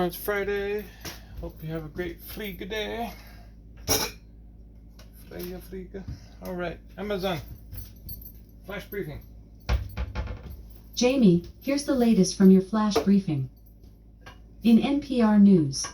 Tomorrow's Friday. Hope you have a great Fliega day. Fliega. Alright, Amazon. Flash briefing. Jamie, here's the latest from your flash briefing. In NPR News.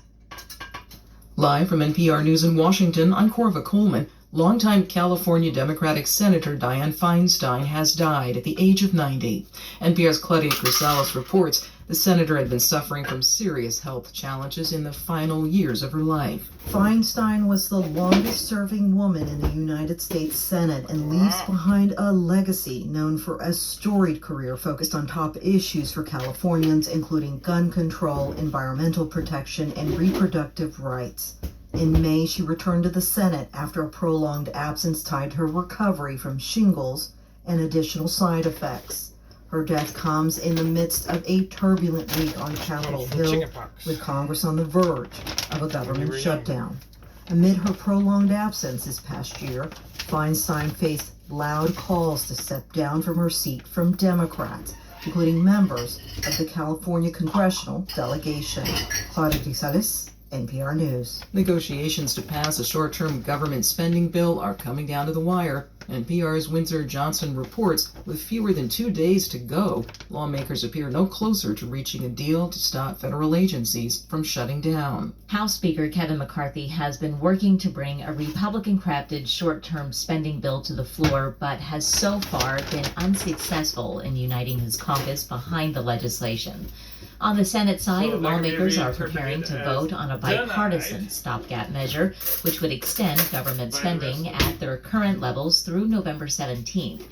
Live from NPR News in Washington, I'm Corva Coleman. Longtime California Democratic Senator Dianne Feinstein has died at the age of 90. NPR's Claudia Crisales reports the senator had been suffering from serious health challenges in the final years of her life. Feinstein was the longest-serving woman in the United States Senate and leaves behind a legacy known for a storied career focused on top issues for Californians, including gun control, environmental protection, and reproductive rights. In May, she returned to the Senate after a prolonged absence tied to her recovery from shingles and additional side effects. Her death comes in the midst of a turbulent week on Capitol Hill, with Congress on the verge of a government shutdown. Amid her prolonged absence this past year, Feinstein faced loud calls to step down from her seat from Democrats, including members of the California congressional delegation. Claudia Crisales, NPR News. Negotiations to pass a short-term government spending bill are coming down to the wire. NPR's Windsor Johnston reports with fewer than 2 days to go, lawmakers appear no closer to reaching a deal to stop federal agencies from shutting down. House Speaker Kevin McCarthy has been working to bring a Republican-crafted short-term spending bill to the floor, but has so far been unsuccessful in uniting his caucus behind the legislation. On the Senate side, lawmakers are preparing to vote on a bipartisan stopgap measure, which would extend government spending at their current levels through November 17th.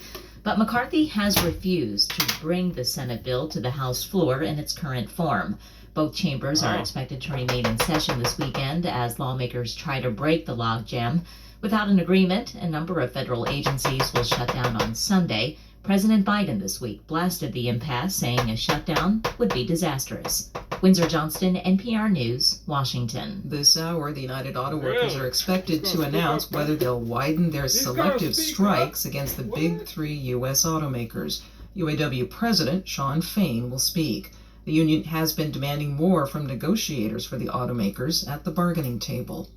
But McCarthy has refused to bring the Senate bill to the House floor in its current form. Both chambers are expected to remain in session this weekend as lawmakers try to break the logjam. Without an agreement, a number of federal agencies will shut down on Sunday. President Biden this week blasted the impasse, saying a shutdown would be disastrous. Windsor Johnston, NPR News, Washington. This hour, the United Auto Workers are expected to announce whether they'll widen their selective strikes against the big three U.S. automakers. UAW President Shawn Fain will speak. The union has been demanding more from negotiators for the automakers at the bargaining table.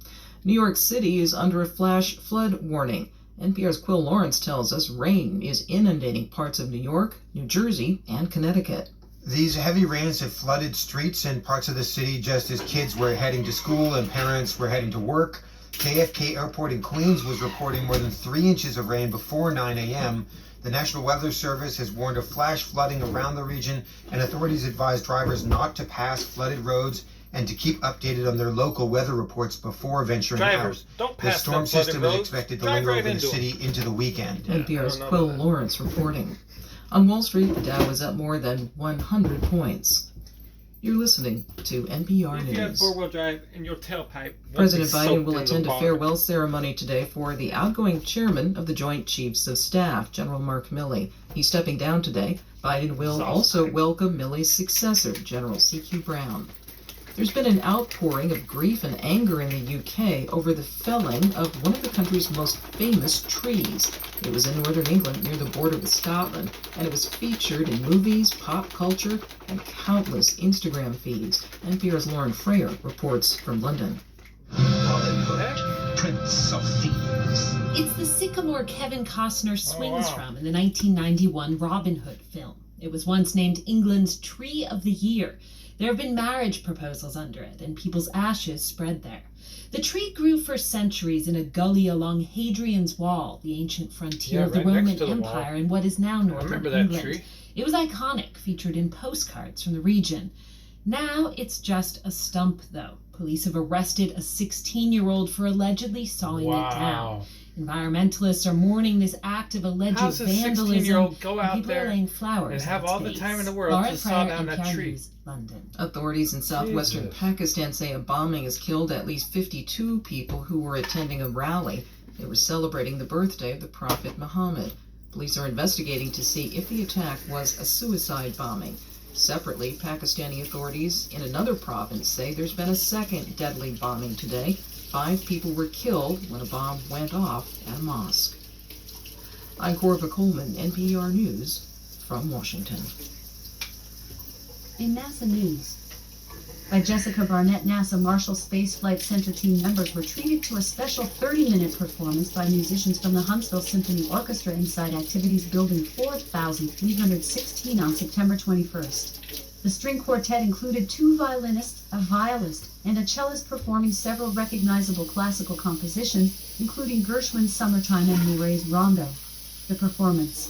New York City is under a flash flood warning. NPR's Quill Lawrence tells us rain is inundating parts of New York, New Jersey, and Connecticut. These heavy rains have flooded streets and parts of the city just as kids were heading to school and parents were heading to work. JFK Airport in Queens was reporting more than 3 inches of rain before 9 a.m. The National Weather Service has warned of flash flooding around the region, and authorities advise drivers not to pass flooded roads and to keep updated on their local weather reports before venturing out. Don't The storm system is expected to linger over the city into the weekend. NPR's Quill Lawrence reporting. On Wall Street, the Dow was up more than 100 points. You're listening to NPR If News. you have four-wheel drive in your tailpipe, President Biden will attend a farewell ceremony today for the outgoing chairman of the Joint Chiefs of Staff, General Mark Milley. He's stepping down today. Biden will also welcome Milley's successor, General C.Q. Brown. There's been an outpouring of grief and anger in the UK over the felling of one of the country's most famous trees. It was in northern England near the border with Scotland, and it was featured in movies, pop culture, and countless Instagram feeds. NPR's Lauren Frayer reports from London. Prince of Thieves. It's the sycamore Kevin Costner swings from in the 1991 Robin Hood film. It was once named England's Tree of the Year. There have been marriage proposals under it, and people's ashes spread there. The tree grew for centuries in a gully along Hadrian's Wall, the ancient frontier of the Roman Empire in what is now northern England. It was iconic, featured in postcards from the region. Now it's just a stump, though. Police have arrested a 16-year-old for allegedly sawing it down. Environmentalists are mourning this act of alleged vandalism. 16-year-old go out people there are laying flowers and have all the time in the world Lauren to saw Frayer, down that NPR tree? News, London. Authorities in southwestern Pakistan say a bombing has killed at least 52 people who were attending a rally. They were celebrating the birthday of the Prophet Muhammad. Police are investigating to see if the attack was a suicide bombing. Separately, Pakistani authorities in another province say there's been a second deadly bombing today. 5 people were killed when a bomb went off at a mosque. I'm Corva Coleman, NPR News from Washington. In NASA News. by Jessica Barnett, NASA Marshall Space Flight Center team members were treated to a special 30-minute performance by musicians from the Huntsville Symphony Orchestra inside Activities Building 4316 on September 21st. The string quartet included 2 violinists, a violist, and a cellist performing several recognizable classical compositions, including Gershwin's Summertime and Murray's Rondo. The performance.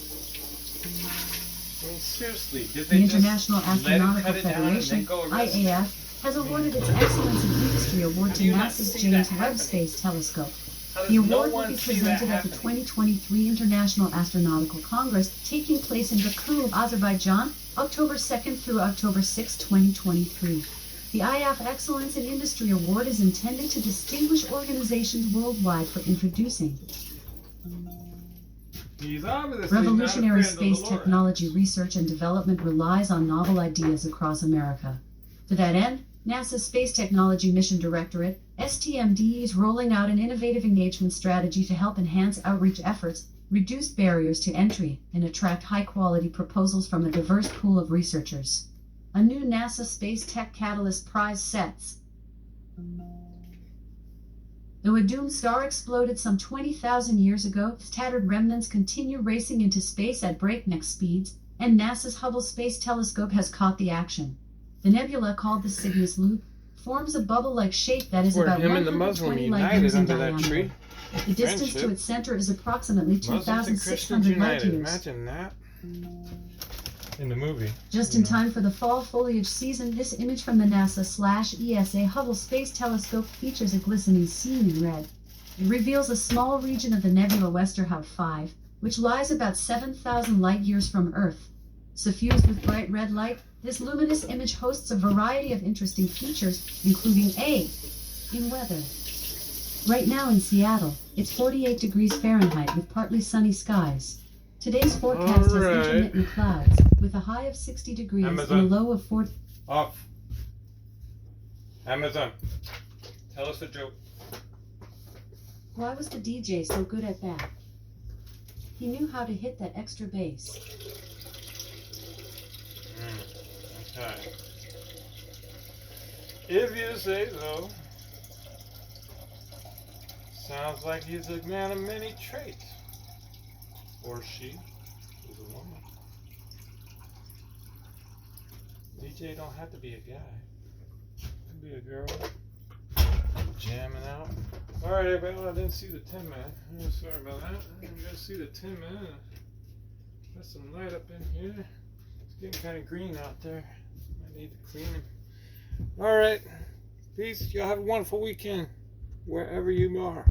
I mean, seriously, did The they just International let him Astronautical cut it down and Federation, then go arrest him? IAF, has awarded its Excellence in Industry Award How to do you not NASA's see James that Webb happening? Space Telescope. How does The no award will one be see that presented at the happening? 2023 International Astronautical Congress taking place in Baku, Azerbaijan, October 2nd through October 6, 2023. The IAF Excellence in Industry Award is intended to distinguish organizations worldwide for introducing He's obviously revolutionary not a friend of space the Lord. technology research and development relies on novel ideas across America. To that end, NASA's Space Technology Mission Directorate, STMD, is rolling out an innovative engagement strategy to help enhance outreach efforts, reduce barriers to entry, and attract high-quality proposals from a diverse pool of researchers. A new NASA Space Tech Catalyst Prize sets. Though a doomed star exploded some 20,000 years ago, its tattered remnants continue racing into space at breakneck speeds, and NASA's Hubble Space Telescope has caught the action. The nebula, called the Cygnus Loop, forms a bubble-like shape that is Where about him and the Muslim 120 light united years in under that diameter. tree. The distance to Friendship. its center is approximately Muslims and Christians 2,600 light united. years. Imagine that. In the movie. Just in time for the fall foliage season, this image from the NASA/ESA Hubble Space Telescope features a glistening scene in red. It reveals a small region of the nebula Westerhout 5, which lies about 7,000 light-years from Earth. Suffused with bright red light, this luminous image hosts a variety of interesting features, including A, in weather. Right now in Seattle, it's 48 degrees Fahrenheit with partly sunny skies. Today's forecast has Alright. intermittent clouds, with a high of 60 degrees Amazon. and a low of 40. Off. Amazon. Tell us a joke. Why was the DJ so good at that? He knew how to hit that extra bass. Okay. If you say so. Sounds like he's a man of many traits. Or she is a woman. DJ don't have to be a guy. It can be a girl. Jamming out. Alright, everybody, well, I didn't see the 10 man. Oh, sorry about that. I didn't see the 10 man. Got some light up in here. It's getting kind of green out there. I need to clean them. Alright. Peace. Y'all have a wonderful weekend. Wherever you are.